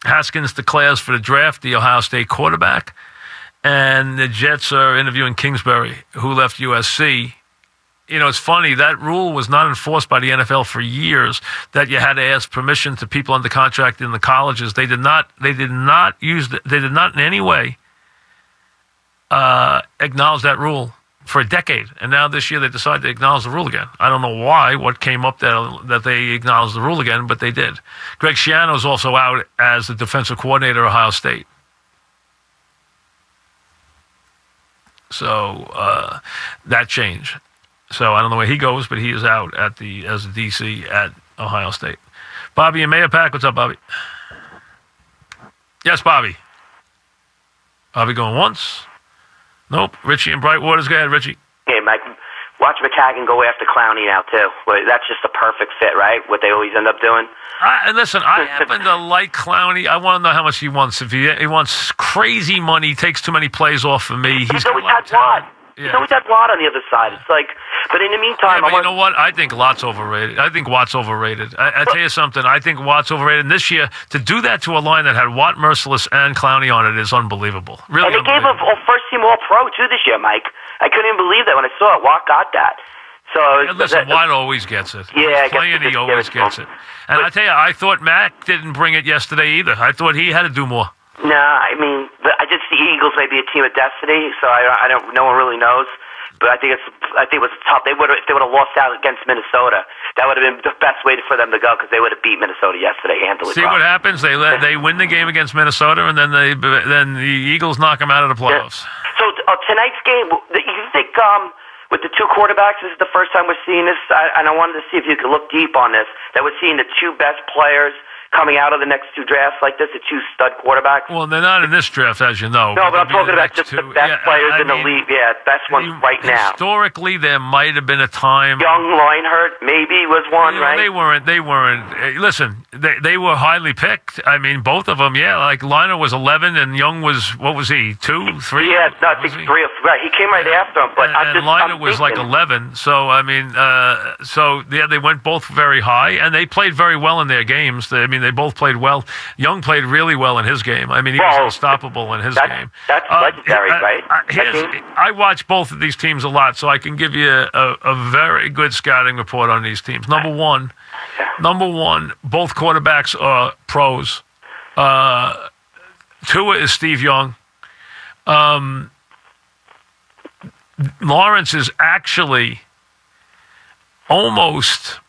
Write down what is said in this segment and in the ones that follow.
Haskins declares for the draft, the Ohio State quarterback, and the Jets are interviewing Kingsbury, who left USC. You know, it's funny, that rule was not enforced by the NFL for years, that you had to ask permission to people under contract in the colleges. They did not in any way acknowledge that rule for a decade. And now this year they decided to acknowledge the rule again. I don't know why, what came up that they acknowledged the rule again, but they did. Greg Schiano is also out as the defensive coordinator at Ohio State. So that changed. So I don't know where he goes, but he is out as the DC at Ohio State. Bobby and Mayapack, what's up, Bobby? Yes, Bobby. Bobby going once. Nope. Richie and Brightwaters. Go ahead, Richie. Hey, Mike. Watch McCagan go after Clowney now, too. That's just a perfect fit, right? What they always end up doing. And listen, I happen to like Clowney. I want to know how much he wants. If he wants crazy money, he takes too many plays off of me. He's always had Watt. Yeah. He's always had Watt on the other side. It's like, but in the meantime, you know what? I think Watt's overrated. I tell you something. I think Watt's overrated. And this year, to do that to a line that had Watt, Merciless, and Clowney on it is unbelievable. Really, and they gave him a first-team All-Pro too this year, Mike. I couldn't even believe that when I saw it. Watt got that. So listen, Watt always gets it. Yeah, he always gets it. And I tell you, I thought Mac didn't bring it yesterday either. I thought he had to do more. No, I mean, I just the Eagles may be a team of destiny, so I don't. No one really knows. But I think it was tough. If they would have lost out against Minnesota, that would have been the best way for them to go because they would have beat Minnesota yesterday handily. See what happens? They win the game against Minnesota, and then the Eagles knock them out of the playoffs. Yeah. So tonight's game, you think with the two quarterbacks, this is the first time we're seeing this, and I wanted to see if you could look deep on this. That we're seeing the two best players coming out of the next two drafts like this, the two stud quarterbers. Well, they're not in this draft, as you know. No, but I'm talking about just the best players in the league. Yeah, best ones right now. Historically, there might have been a time. Young Leinart maybe was one, right? They weren't. Listen, they were highly picked. I mean, both of them, yeah. Like Leinart was 11 and Young was, what was he, 2, 3? Yeah, no, I think 3 or 4. Right, he came right after him. But and Leinart was like 11. So, I mean, they went both very high, and they played very well in their games. They both played well. Young played really well in his game. I mean, he was unstoppable in his game. That's legendary, right? I watch both of these teams a lot, so I can give you a very good scouting report on these teams. Number one, both quarterbacks are pros. Tua is Steve Young. Lawrence is actually almost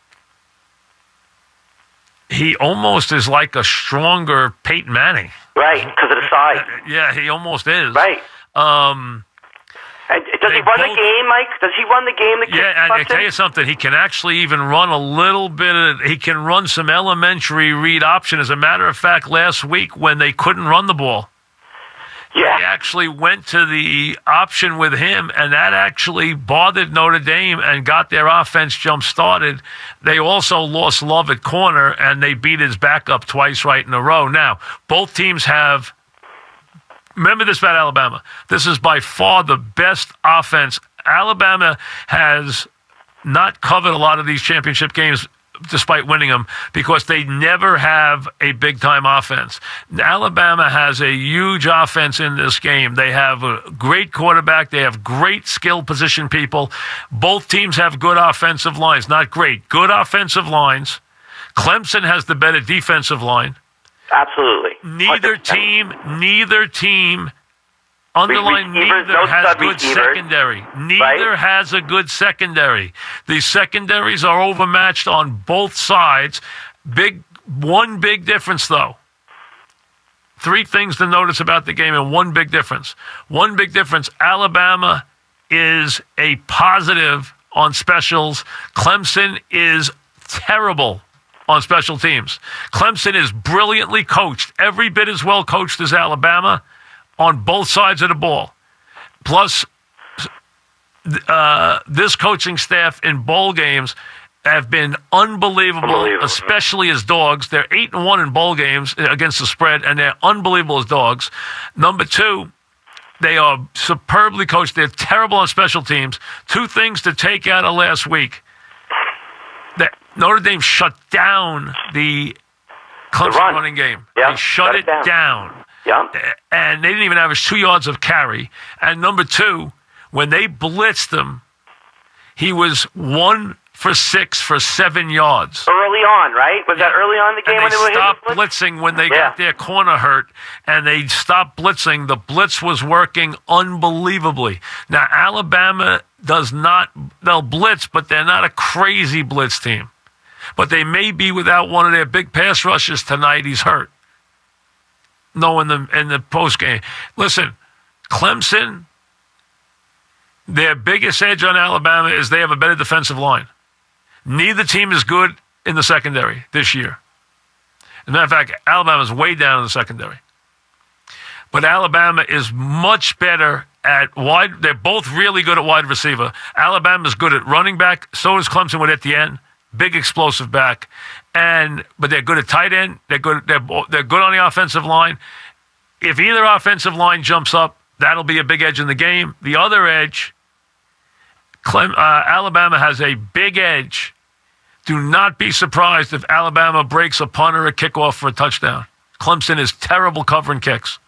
is like a stronger Peyton Manning. Right, because of the size. Yeah, he almost is. Right. Does he run the game, Mike? Does he run the game? Yeah, and I tell you something. He can actually even run a little bit. He can run some elementary read option. As a matter of fact, last week when they couldn't run the ball, they actually went to the option with him, and that actually bothered Notre Dame and got their offense jump-started. They also lost Love at corner, and they beat his backup twice right in a row. Now, both teams have – remember this about Alabama. This is by far the best offense. Alabama has not covered a lot of these championship games despite winning them, because they never have a big-time offense. Alabama has a huge offense in this game. They have a great quarterback. They have great skill position people. Both teams have good offensive lines. Not great. Good offensive lines. Clemson has the better defensive line. Absolutely. Neither team underline neither has good secondary. Neither has a good secondary. The secondaries are overmatched on both sides. One big difference, though. 3 things to notice about the game, and one big difference. One big difference, Alabama is a positive on specials. Clemson is terrible on special teams. Clemson is brilliantly coached, every bit as well coached as Alabama, on both sides of the ball. Plus, this coaching staff in bowl games have been unbelievable, especially as dogs. They're 8-1 in bowl games against the spread, and they're unbelievable as dogs. Number 2, they are superbly coached. They're terrible on special teams. 2 things to take out of last week. That Notre Dame shut down the Clemson running game. They shut it down. Yeah. And they didn't even average 2 yards of carry. And number two, when they blitzed him, he was 1 for 6 for 7 yards. Early on, right? Was that early on in the game and when they were stopped blitzing when they got their corner hurt, and they stopped blitzing. The blitz was working unbelievably. Now, Alabama they'll blitz, but they're not a crazy blitz team. But they may be without one of their big pass rushers tonight. He's hurt. No, in the post game. Listen, Clemson, their biggest edge on Alabama is they have a better defensive line. Neither team is good in the secondary this year. As a matter of fact, Alabama's way down in the secondary. But Alabama is much better at wide. They're both really good at wide receiver. Alabama's good at running back. So is Clemson with Etienne. Big explosive back. But they're good at tight end. They're good on the offensive line. If either offensive line jumps up, that'll be a big edge in the game. The other edge, Alabama has a big edge. Do not be surprised if Alabama breaks a punt or a kickoff for a touchdown. Clemson is terrible covering kicks.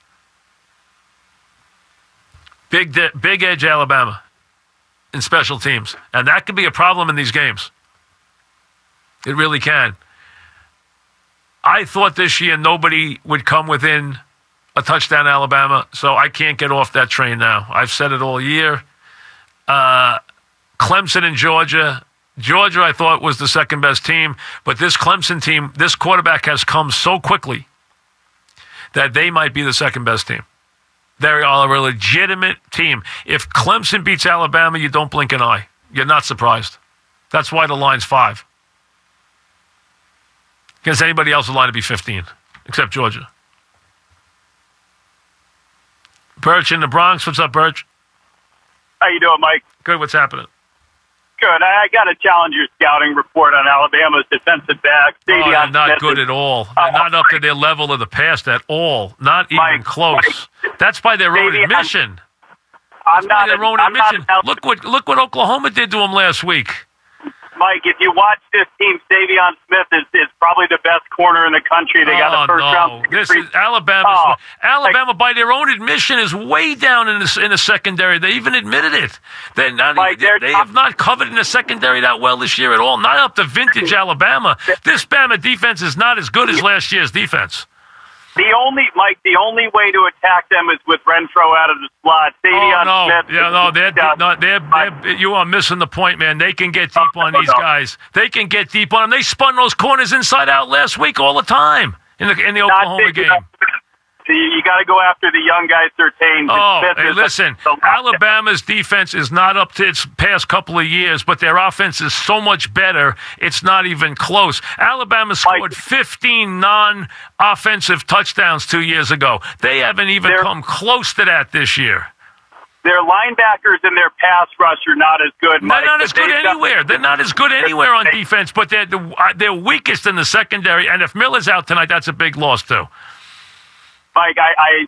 Big edge Alabama in special teams. And that could be a problem in these games. It really can. I thought this year nobody would come within a touchdown Alabama, so I can't get off that train now. I've said it all year. Clemson and Georgia. Georgia, I thought, was the second best team, but this Clemson team, this quarterback has come so quickly that they might be the second best team. They are a legitimate team. If Clemson beats Alabama, you don't blink an eye. You're not surprised. That's why the line's 5. Against anybody else, the line would be 15, except Georgia. Birch in the Bronx. What's up, Birch? How you doing, Mike? Good. What's happening? Good. I got to challenge your scouting report on Alabama's defensive backs. They're not good at all. They're not up to their level of the past at all. Not even close. That's by their own admission. Look what Oklahoma did to them last week. Mike, if you watch this team, Savion Smith is probably the best corner in the country. They got the first round. This is Alabama. Alabama, by their own admission, is way down in the secondary. They even admitted it. They have not covered in the secondary that well this year at all. Not up to vintage Alabama. This Bama defense is not as good as last year's defense. The only way to attack them is with Renfro out of the slot. Smith. You are missing the point, man. They can get deep on these guys. They can get deep on them. They spun those corners inside out last week all the time in the Oklahoma game. You got to go after the young guys, Surtain. Listen, Alabama's defense is not up to its past couple of years, but their offense is so much better, it's not even close. Alabama scored 15 non-offensive touchdowns 2 years ago. They haven't even come close to that this year. Their linebackers and their pass rush are not as good, Mike. They're not as good anywhere. They're not as good anywhere on defense, but they're weakest in the secondary, and if Miller's out tonight, that's a big loss, too. Mike, I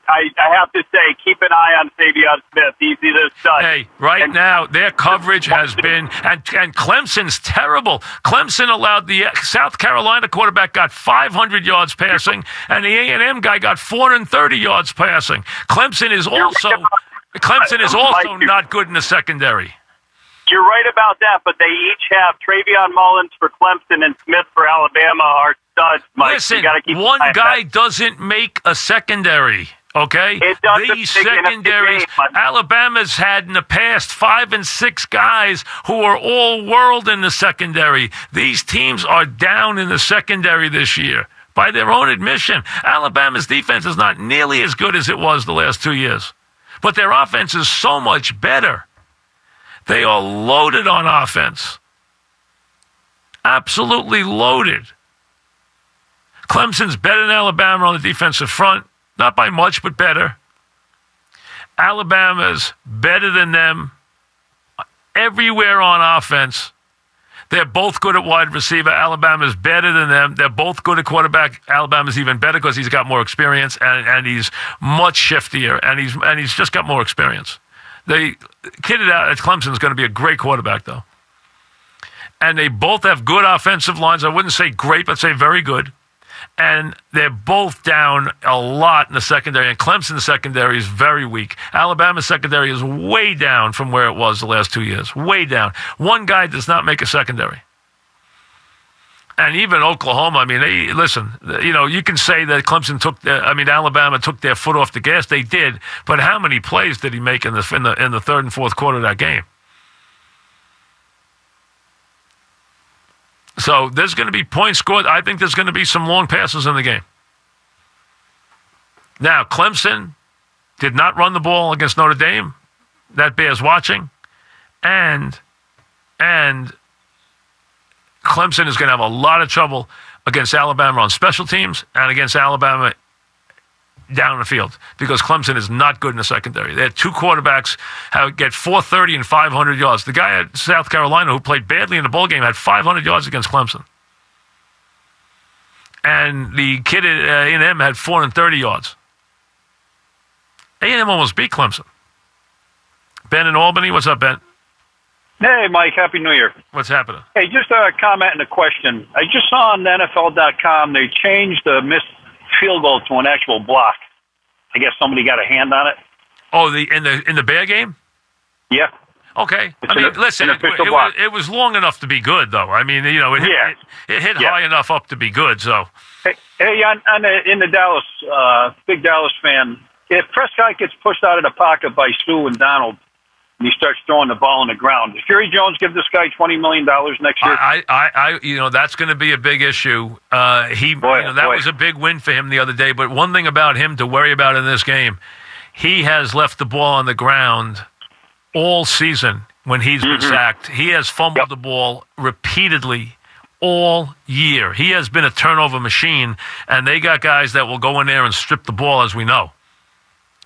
have to say, keep an eye on Savion Smith. He's a stud. Hey, now, their coverage has been, and Clemson's terrible. Clemson allowed the South Carolina quarterback got 500 yards passing, and the A&M guy got 430 yards passing. Clemson is also not good in the secondary. You're right about that, but they each have Travion Mullins for Clemson and Smith for Alabama are studs, Mike. Listen, one guy doesn't make a secondary, okay? These secondaries, Alabama's had in the past 5 and 6 guys who are all world in the secondary. These teams are down in the secondary this year. By their own admission, Alabama's defense is not nearly as good as it was the last 2 years. But their offense is so much better. They are loaded on offense. Absolutely loaded. Clemson's better than Alabama on the defensive front. Not by much, but better. Alabama's better than them everywhere on offense. They're both good at wide receiver. Alabama's better than them. They're both good at quarterback. Alabama's even better because he's got more experience and he's much shiftier and he's just got more experience. The kid at Clemson is going to be a great quarterback, though. And they both have good offensive lines. I wouldn't say great, but say very good. And they're both down a lot in the secondary. And Clemson's secondary is very weak. Alabama's secondary is way down from where it was the last 2 years. Way down. One guy does not make a secondary. And even Oklahoma, I mean, listen, you can say that Alabama took their foot off the gas. They did. But how many plays did he make in the third and fourth quarter of that game? So there's going to be points scored. I think there's going to be some long passes in the game. Now, Clemson did not run the ball against Notre Dame. That bears watching. And Clemson is going to have a lot of trouble against Alabama on special teams and against Alabama down the field because Clemson is not good in the secondary. They had two quarterbacks get 430 and 500 yards. The guy at South Carolina who played badly in the bowl game had 500 yards against Clemson. And the kid at A&M had 430 yards. A&M almost beat Clemson. Ben in Albany, what's up, Ben? Hey, Mike, Happy New Year. What's happening? Hey, just a comment and a question. I just saw on NFL.com they changed the missed field goal to an actual block. I guess somebody got a hand on it. Oh, in the Bear game? Yeah. Okay. Listen, it was long enough to be good, though. I mean, it hit high enough up to be good. So. Hey, in the Dallas, big Dallas fan, if Prescott gets pushed out of the pocket by Sue and Donald, and he starts throwing the ball on the ground, does Jerry Jones give this guy $20 million next year? That's going to be a big issue. That was a big win for him the other day. But one thing about him to worry about in this game, he has left the ball on the ground all season when he's been sacked. He has fumbled the ball repeatedly all year. He has been a turnover machine, and they got guys that will go in there and strip the ball, as we know.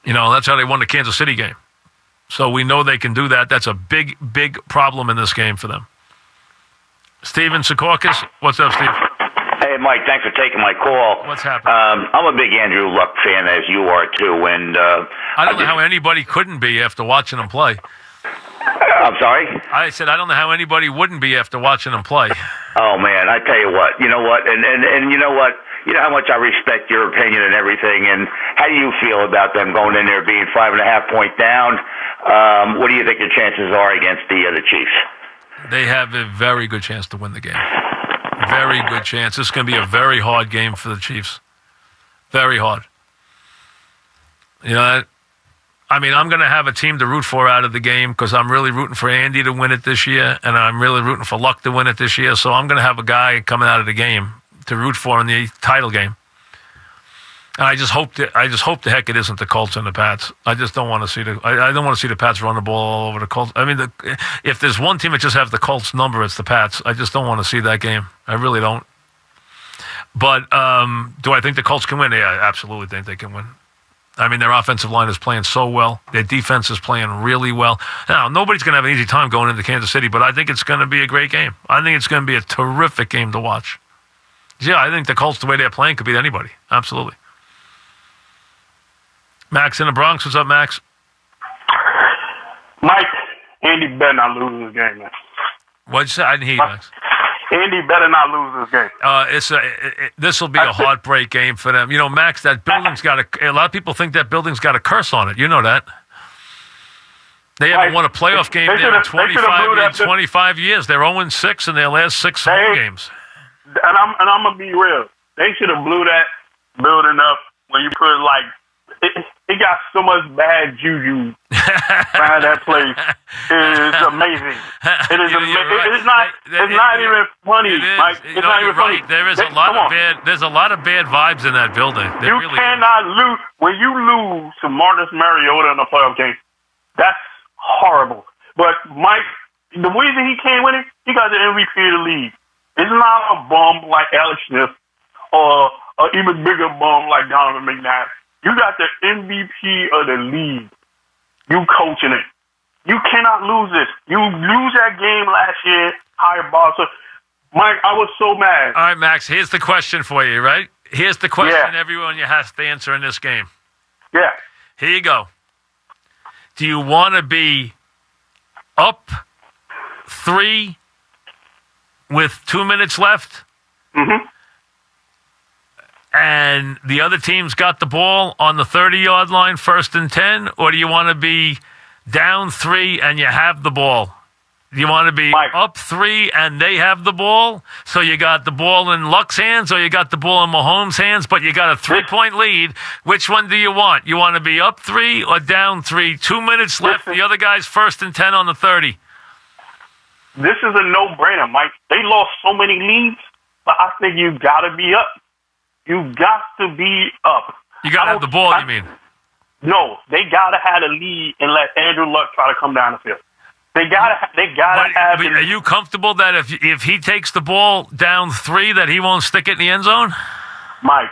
That's how they won the Kansas City game. So we know they can do that. That's a big, big problem in this game for them. Steven Secaucus, what's up, Steve? Hey, Mike, thanks for taking my call. What's happening? I'm a big Andrew Luck fan, as you are, too. And I don't know how anybody couldn't be after watching him play. I'm sorry? I said I don't know how anybody wouldn't be after watching him play. Oh, man, I tell you what. You know what? And you know what? You know how much I respect your opinion and everything. And how do you feel about them going in there being 5.5 point down? What do you think the chances are against the Chiefs? They have a very good chance to win the game. Very good chance. This is going to be a very hard game for the Chiefs. Very hard. I'm going to have a team to root for out of the game because I'm really rooting for Andy to win it this year, and I'm really rooting for Luck to win it this year. So I'm going to have a guy coming out of the game to root for in the title game. And I just hope the heck it isn't the Colts and the Pats. I just don't want to see I don't want to see the Pats run the ball all over the Colts. I mean, if there's one team that just have the Colts number, it's the Pats. I just don't want to see that game. I really don't. But do I think the Colts can win? Yeah, I absolutely think they can win. I mean, their offensive line is playing so well. Their defense is playing really well. Now, nobody's going to have an easy time going into Kansas City, but I think it's going to be a great game. I think it's going to be a terrific game to watch. Yeah, I think the Colts, the way they're playing, could beat anybody. Absolutely. Max in the Bronx. What's up, Max? Mike, Andy better not lose this game, man. What'd you say? I didn't hear you, Max. Andy better not lose this game. This will be a heartbreak game for them. Max, that building's got a lot of people think that building's got a curse on it. You know that. They haven't won a playoff game there in 25 years. They're 0-6 in their last 6 home games. And I'm going to be real. They should have blew that building up when you put it got so much bad juju around that place. It is amazing. It is amazing. Right. It's not even funny, Mike. It's not even funny. Right. There's a lot of bad vibes in that building. You cannot lose when you lose to Marcus Mariota in a playoff game. That's horrible. But Mike, the reason he can't win it, he got the MVP of the league. It's not a bum like Alex Smith or an even bigger bum like Donovan McNabb. You got the MVP of the league. You coaching it. You cannot lose this. You lose that game last year, higher ball. So, Mike, I was so mad. All right, Max, here's the question for you, right? Here's the question everyone has to answer in this game. Yeah. Here you go. Do you want to be up 3 with 2 minutes left? Mm-hmm. and the other team's got the ball on the 30-yard line, 1st and 10, or do you want to be down 3 and you have the ball? Do you want to be up 3 and they have the ball? So you got the ball in Luck's hands or you got the ball in Mahomes' hands, but you got a 3-point lead. Which one do you want? You want to be up 3 or down 3? 2 minutes left. The other guy's 1st and 10 on the 30. This is a no-brainer, Mike. They lost so many leads, but I think you got to be up. You got to be up. You got to have the ball, you mean? No, they got to have a lead and let Andrew Luck try to come down the field. They gotta have. But are you comfortable that if he takes the ball down 3, that he won't stick it in the end zone? Mike,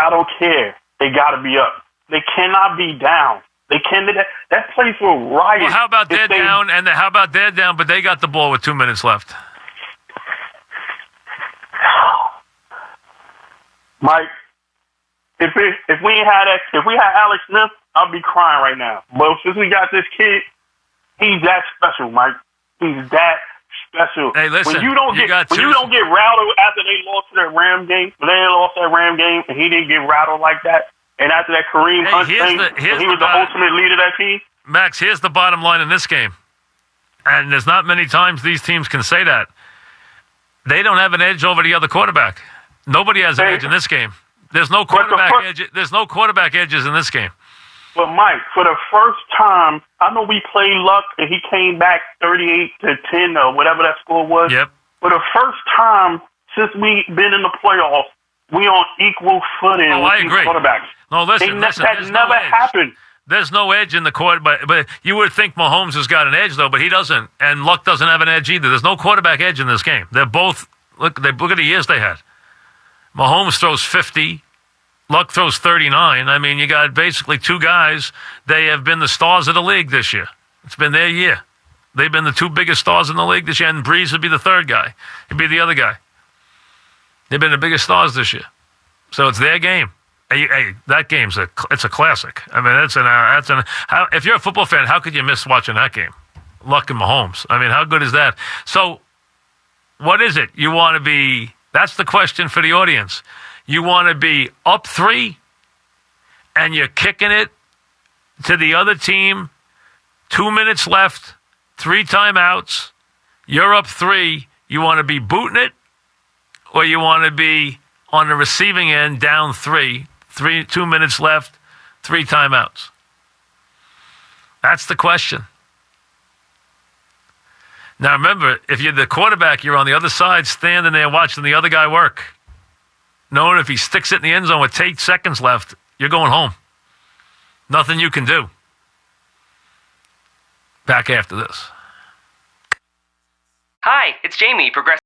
I don't care. They gotta be up. They cannot be down. They can. That place will riot. Well, how about they're down? And how about they're down, but they got the ball with 2 minutes left? Mike, if we had Alex Smith, I'd be crying right now. But since we got this kid. He's that special, Mike. He's that special. Hey, listen. When you don't get rattled after they lost that Ram game, and he didn't get rattled like that, and after that Kareem Hunt thing, he was the ultimate leader of that team. Max, here's the bottom line in this game, and there's not many times these teams can say that. They don't have an edge over the other quarterback. Nobody has an edge in this game. There's no quarterback edge. There's no quarterback edges in this game. But, Mike, for the first time, I know we played Luck, and he came back 38-10 or whatever that score was. Yep. For the first time since we've been in the playoffs, we on equal footing with these quarterbacks. No, listen. That never happened. There's no edge in the court, but you would think Mahomes has got an edge, though, but he doesn't. And Luck doesn't have an edge either. There's no quarterback edge in this game. They're both, look at the years they had. Mahomes throws 50. Luck throws 39. I mean, you got basically 2 guys. They have been the stars of the league this year. It's been their year. They've been the 2 biggest stars in the league this year, and Breeze would be the 3rd guy. He'd be the other guy. They've been the biggest stars this year. So it's their game. Hey, that game's it's a classic. I mean, if you're a football fan, how could you miss watching that game? Luck and Mahomes. I mean, how good is that? So what is it? You want to be, that's the question for the audience. You want to be up 3 and you're kicking it to the other team, 2 minutes left, 3 timeouts, you're up 3, you want to be booting it, or you want to be on the receiving end down 3, 2 minutes left, 3 timeouts? That's the question. Now remember, if you're the quarterback, you're on the other side standing there watching the other guy work. Knowing if he sticks it in the end zone with 8 seconds left, you're going home. Nothing you can do. Back after this. Hi, it's Jamie, Progressive.